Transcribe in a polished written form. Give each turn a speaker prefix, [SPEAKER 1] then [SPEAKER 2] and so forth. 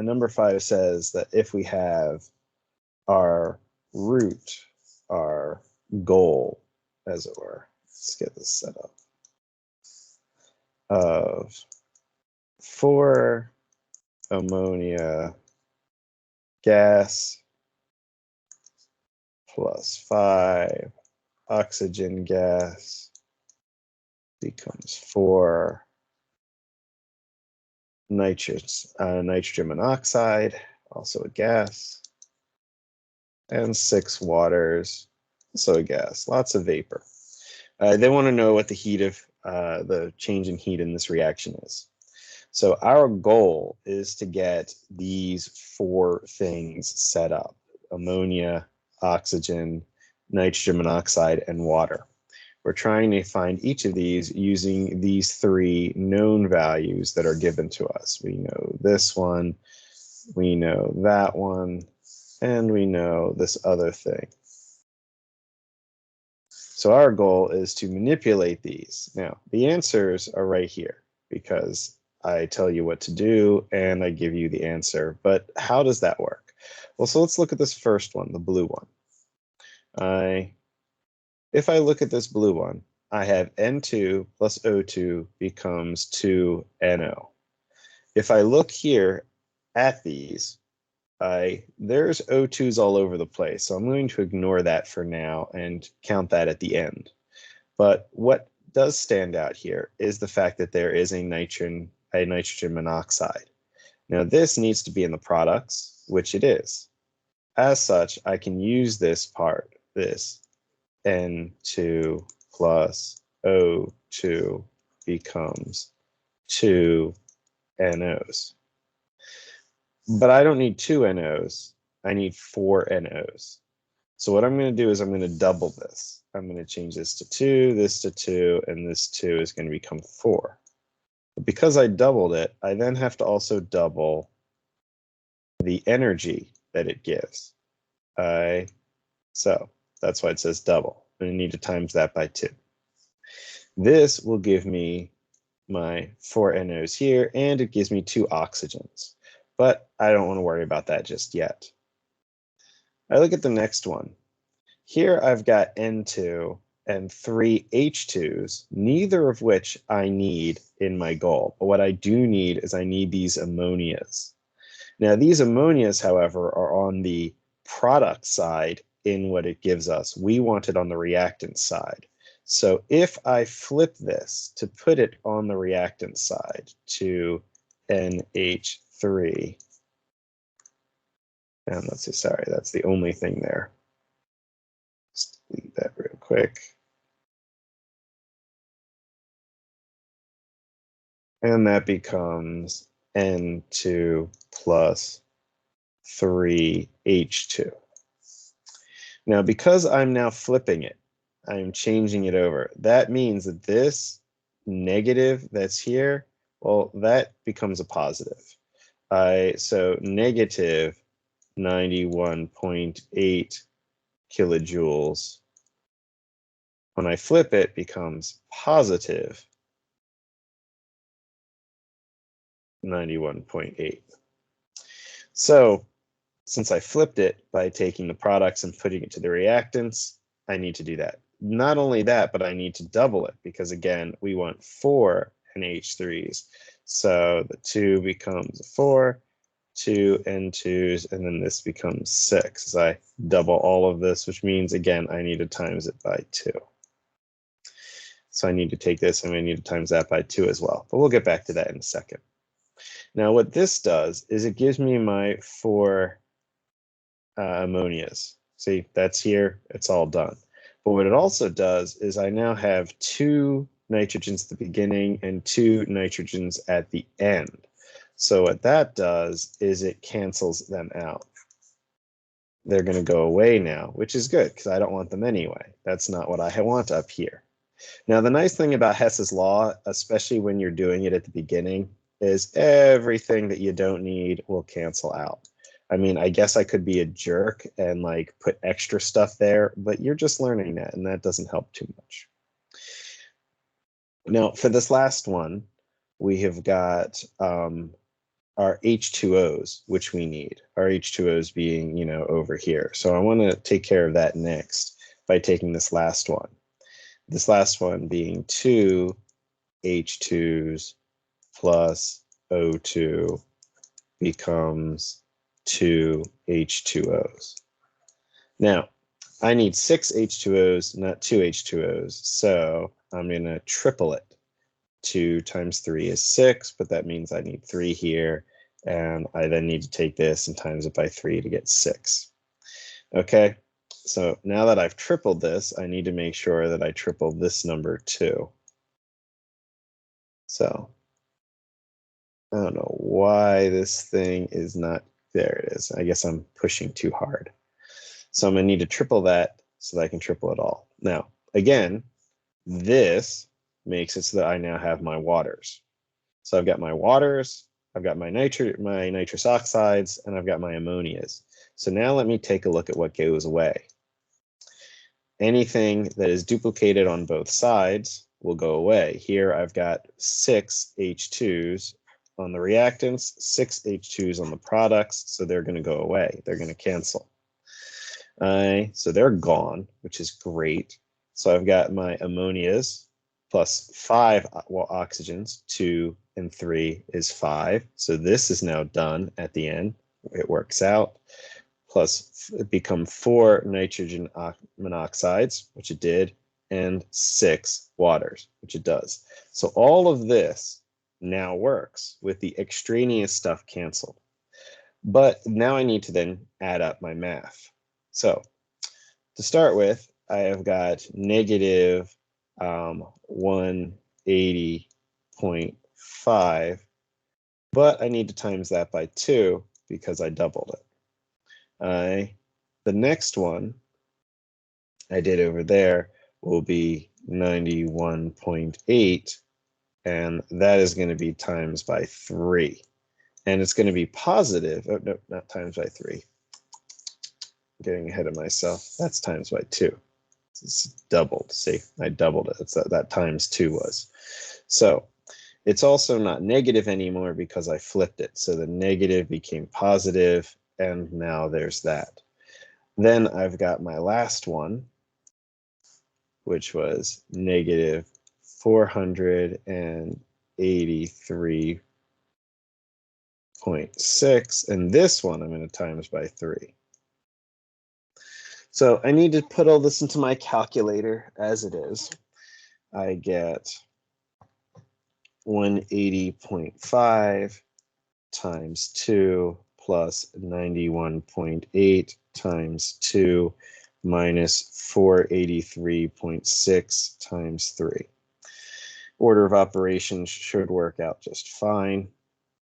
[SPEAKER 1] And number 5 says that if we have our root, our goal, as it were, let's get this set up, of 4 ammonia gas plus 5 oxygen gas becomes 4 nitrogen monoxide, also a gas, and 6 waters, also a gas, lots of vapor. They want to know what the heat of the change in heat in this reaction is. So our goal is to get these 4 things set up: ammonia, oxygen, nitrogen monoxide, and water. We're trying to find each of these using these 3 known values that are given to us. We know this one, we know that one, and we know this other thing. So our goal is to manipulate these. Now, the answers are right here because I tell you what to do and I give you the answer. But how does that work? Well, so let's look at this first one, the blue one. If I look at this blue one, I have N2 plus O2 becomes 2NO. If I look here at these, there's O2s all over the place, so I'm going to ignore that for now and count that at the end. But what does stand out here is the fact that there is a nitrogen monoxide. Now this needs to be in the products, which it is. As such, I can use this part, this N2 plus O2 becomes 2 NOs. But I don't need 2 NOs, I need 4 NOs. So what I'm going to do is I'm going to double this. I'm going to change this to 2, this to 2, and this 2 is going to become 4. But because I doubled it, I then have to also double the energy that it gives. So that's why it says double. I'm going to need to times that by 2. This will give me my 4 NOs here, and it gives me 2 oxygens. But I don't want to worry about that just yet. I look at the next one. Here I've got N2 and 3 H2s, neither of which I need in my goal. But what I do need is I need these ammonias. Now these ammonias, however, are on the product side in what it gives us. We want it on the reactant side. So if I flip this to put it on the reactant side to NH3, and let's see, sorry, that's the only thing there. Let's delete that real quick. And that becomes N2 plus 3H2. Now, because I'm now flipping it, I'm changing it over. That means that this negative that's here, well, that becomes a positive. So negative 91.8 kilojoules. When I flip it, becomes positive 91.8. So since I flipped it by taking the products and putting it to the reactants, I need to do that. Not only that, but I need to double it because, again, we want 4 NH3s. So the 2 becomes 4, 2 N2s, and then this becomes 6 as I double all of this, which means, again, I need to times it by 2. So I need to take this and I need to times that by 2 as well. But we'll get back to that in a second. Now what this does is it gives me my 4 ammonias. See, that's here, it's all done. But what it also does is I now have 2 nitrogens at the beginning and 2 nitrogens at the end. So what that does is it cancels them out. They're going to go away now, which is good because I don't want them anyway. That's not what I want up here. Now, the nice thing about Hess's law, especially when you're doing it at the beginning, is everything that you don't need will cancel out. I mean, I guess I could be a jerk and like put extra stuff there, but you're just learning that, and that doesn't help too much. Now, for this last one, we have got our H2Os, which we need. Our H2Os being, over here. So I want to take care of that next by taking this last one. This last one being 2 H2s plus O2 becomes 2 H2Os. Now, I need 6 H2Os, not 2 H2Os, so I'm going to triple it. 2 times 3 is 6, but that means I need 3 here, and I then need to take this and times it by 3 to get 6. Okay, so now that I've tripled this, I need to make sure that I triple this number too. So I don't know why this thing is not, there it is. I guess I'm pushing too hard. So I'm going to need to triple that so that I can triple it all. Now, again, this makes it so that I now have my waters. So I've got my waters, I've got my nitrous oxides, and I've got my ammonias. So now let me take a look at what goes away. Anything that is duplicated on both sides will go away. Here I've got 6 H2s on the reactants, 6 H2s on the products, so they're going to go away. They're going to cancel. So they're gone, which is great. So I've got my ammonias plus 5 oxygens, 2 and 3 is 5. So this is now done at the end. It works out. Plus it become 4 nitrogen monoxides, which it did, and 6 waters, which it does. So all of this now works with the extraneous stuff canceled. But now I need to then add up my math. So to start with, I have got negative 180.5, but I need to times that by 2 because I doubled it. The next one I did over there will be 91.8, and that is going to be times by 3. And it's going to be positive. Oh, no, not times by 3. Getting ahead of myself. That's times by 2. It's doubled. See, I doubled it. It's that times 2 was. So it's also not negative anymore because I flipped it. So the negative became positive, and now there's that. Then I've got my last one, which was negative 483.6, and this one I'm going to times by 3. So I need to put all this into my calculator as it is. I get 180.5 times 2 plus 91.8 times 2 minus 483.6 times 3. Order of operations should work out just fine.